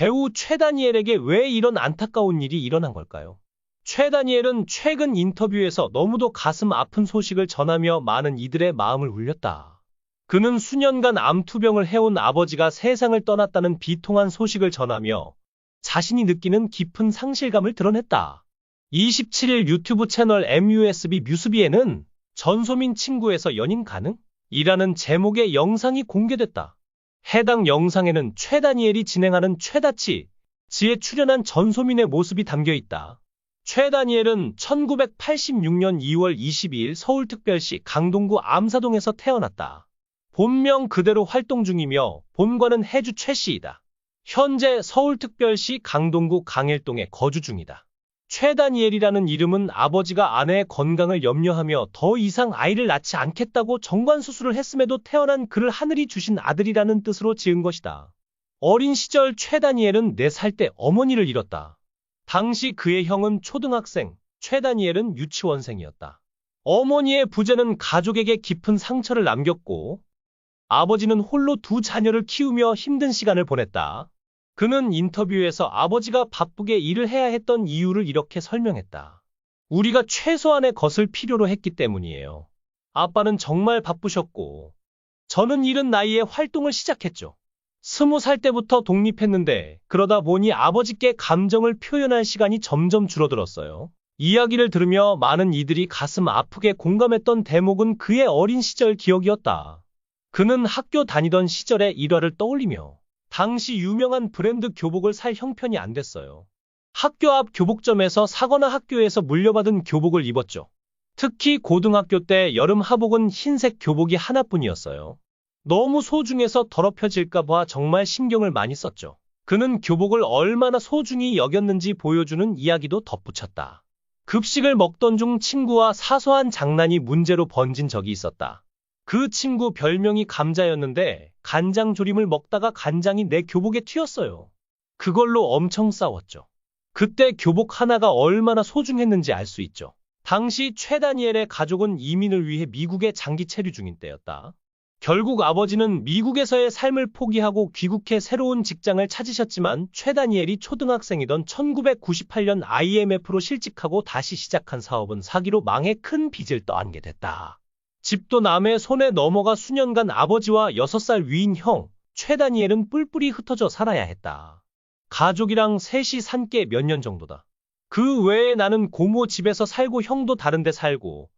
배우 최다니엘에게 왜 이런 안타까운 일이 일어난 걸까요? 최다니엘은 최근 인터뷰에서 너무도 가슴 아픈 소식을 전하며 많은 이들의 마음을 울렸다. 그는 수년간 암투병을 해온 아버지가 세상을 떠났다는 비통한 소식을 전하며 자신이 느끼는 깊은 상실감을 드러냈다. 27일 유튜브 채널 MUSB 뮤스비에는 전소민 친구에서 연인 가능? 이라는 제목의 영상이 공개됐다. 해당 영상에는 최다니엘이 진행하는 최다치, 지에 출연한 전소민의 모습이 담겨 있다. 최다니엘은 1986년 2월 22일 서울특별시 강동구 암사동에서 태어났다. 본명 그대로 활동 중이며 본관은 해주 최씨이다. 현재 서울특별시 강동구 강일동에 거주 중이다. 최다니엘이라는 이름은 아버지가 아내의 건강을 염려하며 더 이상 아이를 낳지 않겠다고 정관수술을 했음에도 태어난 그를 하늘이 주신 아들이라는 뜻으로 지은 것이다. 어린 시절 최다니엘은 4살 때 어머니를 잃었다. 당시 그의 형은 초등학생, 최다니엘은 유치원생이었다. 어머니의 부재는 가족에게 깊은 상처를 남겼고 아버지는 홀로 2 자녀를 키우며 힘든 시간을 보냈다. 그는 인터뷰에서 아버지가 바쁘게 일을 해야 했던 이유를 이렇게 설명했다. 우리가 최소한의 것을 필요로 했기 때문이에요. 아빠는 정말 바쁘셨고 저는 이른 나이에 활동을 시작했죠. 20살 때부터 독립했는데 그러다 보니 아버지께 감정을 표현할 시간이 점점 줄어들었어요. 이야기를 들으며 많은 이들이 가슴 아프게 공감했던 대목은 그의 어린 시절 기억이었다. 그는 학교 다니던 시절의 일화를 떠올리며 당시 유명한 브랜드 교복을 살 형편이 안 됐어요. 학교 앞 교복점에서 사거나 학교에서 물려받은 교복을 입었죠. 특히 고등학교 때 여름 하복은 흰색 교복이 하나뿐이었어요. 너무 소중해서 더럽혀질까 봐 정말 신경을 많이 썼죠. 그는 교복을 얼마나 소중히 여겼는지 보여주는 이야기도 덧붙였다. 급식을 먹던 중 친구와 사소한 장난이 문제로 번진 적이 있었다. 그 친구 별명이 감자였는데 간장조림을 먹다가 간장이 내 교복에 튀었어요. 그걸로 엄청 싸웠죠. 그때 교복 하나가 얼마나 소중했는지 알 수 있죠. 당시 최다니엘의 가족은 이민을 위해 미국에 장기 체류 중인 때였다. 결국 아버지는 미국에서의 삶을 포기하고 귀국해 새로운 직장을 찾으셨지만 최다니엘이 초등학생이던 1998년 IMF로 실직하고 다시 시작한 사업은 사기로 망해 큰 빚을 떠안게 됐다. 집도 남의 손에 넘어가 수년간 아버지와 6살 위인 형, 최다니엘은 뿔뿔이 흩어져 살아야 했다. 가족이랑 셋이 산 게 몇 년 정도다. 그 외에 나는 고모 집에서 살고 형도 다른 데 살고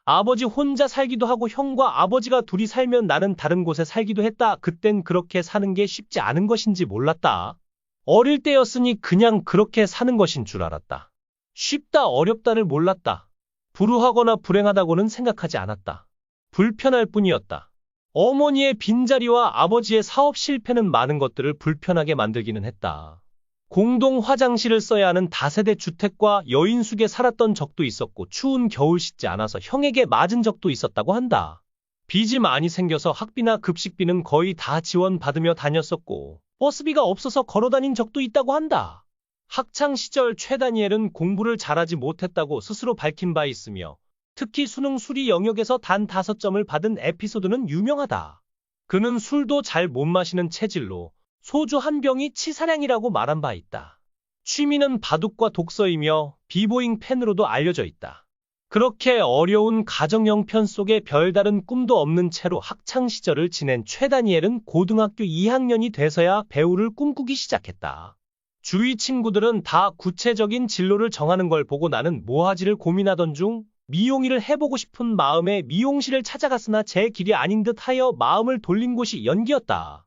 아버지 혼자 살기도 하고 형과 아버지가 둘이 살면 나는 다른 곳에 살기도 했다. 그땐 그렇게 사는 게 쉽지 않은 것인지 몰랐다. 어릴 때였으니 그냥 그렇게 사는 것인 줄 알았다. 쉽다 어렵다를 몰랐다. 불우하거나 불행하다고는 생각하지 않았다. 불편할 뿐이었다. 어머니의 빈자리와 아버지의 사업 실패는 많은 것들을 불편하게 만들기는 했다. 공동 화장실을 써야 하는 다세대 주택과 여인숙에 살았던 적도 있었고 추운 겨울 씻지 않아서 형에게 맞은 적도 있었다고 한다. 빚이 많이 생겨서 학비나 급식비는 거의 다 지원받으며 다녔었고 버스비가 없어서 걸어다닌 적도 있다고 한다. 학창 시절 최다니엘은 공부를 잘하지 못했다고 스스로 밝힌 바 있으며 특히 수능 수리 영역에서 단 5점을 받은 에피소드는 유명하다. 그는 술도 잘 못 마시는 체질로 소주 한 병이 치사량이라고 말한 바 있다. 취미는 바둑과 독서이며 비보잉 팬으로도 알려져 있다. 그렇게 어려운 가정 형편 속에 별다른 꿈도 없는 채로 학창 시절을 지낸 최다니엘은 고등학교 2학년이 돼서야 배우를 꿈꾸기 시작했다. 주위 친구들은 다 구체적인 진로를 정하는 걸 보고 나는 뭐 하지를 고민하던 중 미용일을 해보고 싶은 마음에 미용실을 찾아갔으나 제 길이 아닌 듯 하여 마음을 돌린 곳이 연기였다.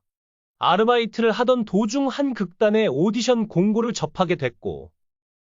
아르바이트를 하던 도중 한 극단의 오디션 공고를 접하게 됐고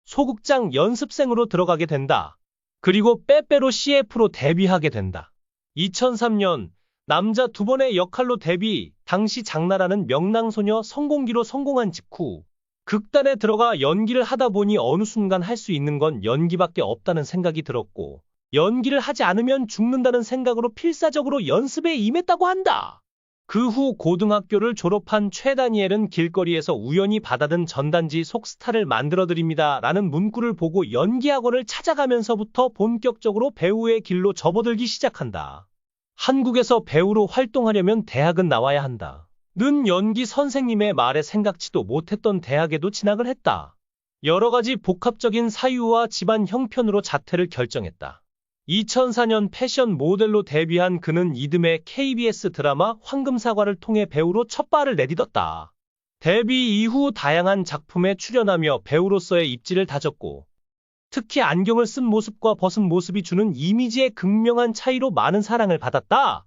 소극장 연습생으로 들어가게 된다. 그리고 빼빼로 CF로 데뷔하게 된다. 2003년 남자 2번의 역할로 데뷔, 당시 장나라는 명랑소녀 성공기로 성공한 직후 극단에 들어가 연기를 하다 보니 어느 순간 할 수 있는 건 연기밖에 없다는 생각이 들었고 연기를 하지 않으면 죽는다는 생각으로 필사적으로 연습에 임했다고 한다. 그 후 고등학교를 졸업한 최다니엘은 길거리에서 우연히 받아든 전단지 속 스타를 만들어드립니다 라는 문구를 보고 연기학원을 찾아가면서부터 본격적으로 배우의 길로 접어들기 시작한다. 한국에서 배우로 활동하려면 대학은 나와야 한다. 는 연기 선생님의 말에 생각지도 못했던 대학에도 진학을 했다. 여러 가지 복합적인 사유와 집안 형편으로 자퇴를 결정했다. 2004년 패션 모델로 데뷔한 그는 이듬해 KBS 드라마 황금사과를 통해 배우로 첫 발을 내딛었다. 데뷔 이후 다양한 작품에 출연하며 배우로서의 입지를 다졌고, 특히 안경을 쓴 모습과 벗은 모습이 주는 이미지의 극명한 차이로 많은 사랑을 받았다.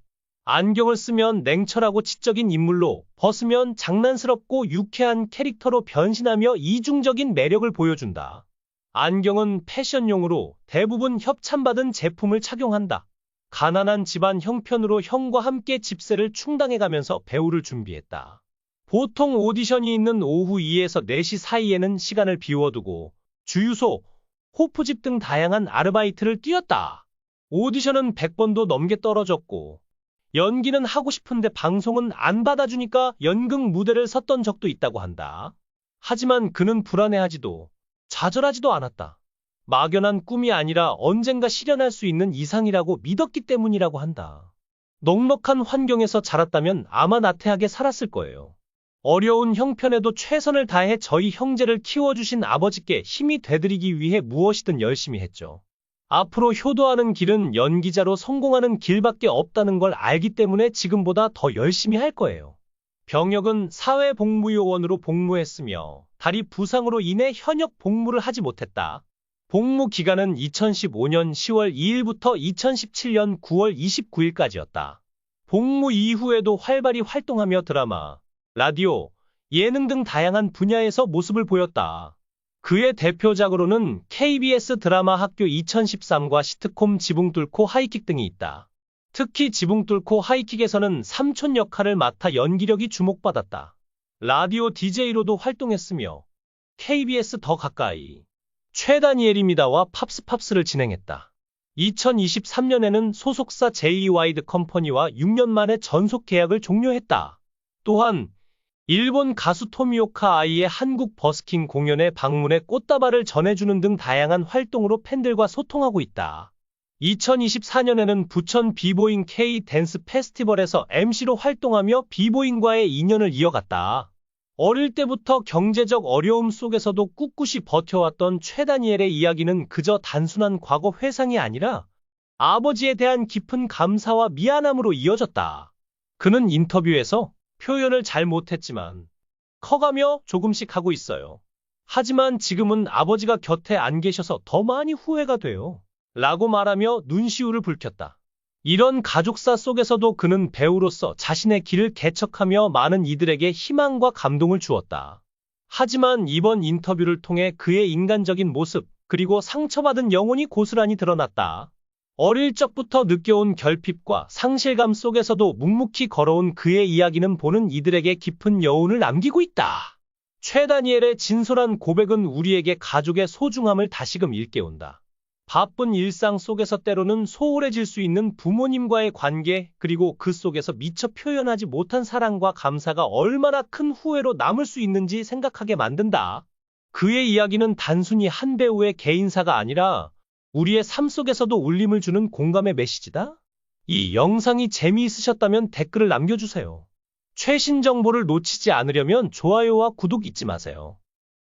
안경을 쓰면 냉철하고 지적인 인물로, 벗으면 장난스럽고 유쾌한 캐릭터로 변신하며 이중적인 매력을 보여준다. 안경은 패션용으로 대부분 협찬받은 제품을 착용한다. 가난한 집안 형편으로 형과 함께 집세를 충당해가면서 배우를 준비했다. 보통 오디션이 있는 오후 2에서 4시 사이에는 시간을 비워두고 주유소, 호프집 등 다양한 아르바이트를 뛰었다. 오디션은 100번도 넘게 떨어졌고 연기는 하고 싶은데 방송은 안 받아주니까 연극 무대를 섰던 적도 있다고 한다. 하지만 그는 불안해하지도 좌절하지도 않았다. 막연한 꿈이 아니라 언젠가 실현할 수 있는 이상이라고 믿었기 때문이라고 한다. 넉넉한 환경에서 자랐다면 아마 나태하게 살았을 거예요. 어려운 형편에도 최선을 다해 저희 형제를 키워주신 아버지께 힘이 되드리기 위해 무엇이든 열심히 했죠. 앞으로 효도하는 길은 연기자로 성공하는 길밖에 없다는 걸 알기 때문에 지금보다 더 열심히 할 거예요. 병역은 사회복무요원으로 복무했으며 다리 부상으로 인해 현역 복무를 하지 못했다. 복무 기간은 2015년 10월 2일부터 2017년 9월 29일까지였다. 복무 이후에도 활발히 활동하며 드라마, 라디오, 예능 등 다양한 분야에서 모습을 보였다. 그의 대표작으로는 KBS 드라마 학교 2013과 시트콤 지붕 뚫고 하이킥 등이 있다. 특히 지붕 뚫고 하이킥에서는 삼촌 역할을 맡아 연기력이 주목받았다. 라디오 DJ로도 활동했으며 KBS 더 가까이, 최다니엘입니다와 팝스를 진행했다. 2023년에는 소속사 JYD 컴퍼니와 6년 만에 전속 계약을 종료했다. 또한 일본 가수 토미오카 아이의 한국 버스킹 공연에 방문해 꽃다발을 전해주는 등 다양한 활동으로 팬들과 소통하고 있다. 2024년에는 부천 비보잉 K 댄스 페스티벌에서 MC로 활동하며 비보잉과의 인연을 이어갔다. 어릴 때부터 경제적 어려움 속에서도 꿋꿋이 버텨왔던 최다니엘의 이야기는 그저 단순한 과거 회상이 아니라 아버지에 대한 깊은 감사와 미안함으로 이어졌다. 그는 인터뷰에서 표현을 잘 못했지만 커가며 조금씩 하고 있어요. 하지만 지금은 아버지가 곁에 안 계셔서 더 많이 후회가 돼요. 라고 말하며 눈시울을 붉혔다. 이런 가족사 속에서도 그는 배우로서 자신의 길을 개척하며 많은 이들에게 희망과 감동을 주었다. 하지만 이번 인터뷰를 통해 그의 인간적인 모습, 그리고 상처받은 영혼이 고스란히 드러났다. 어릴 적부터 느껴온 결핍과 상실감 속에서도 묵묵히 걸어온 그의 이야기는 보는 이들에게 깊은 여운을 남기고 있다. 최다니엘의 진솔한 고백은 우리에게 가족의 소중함을 다시금 일깨운다. 바쁜 일상 속에서 때로는 소홀해질 수 있는 부모님과의 관계, 그리고 그 속에서 미처 표현하지 못한 사랑과 감사가 얼마나 큰 후회로 남을 수 있는지 생각하게 만든다. 그의 이야기는 단순히 한 배우의 개인사가 아니라 우리의 삶 속에서도 울림을 주는 공감의 메시지다. 이 영상이 재미있으셨다면 댓글을 남겨주세요. 최신 정보를 놓치지 않으려면 좋아요와 구독 잊지 마세요.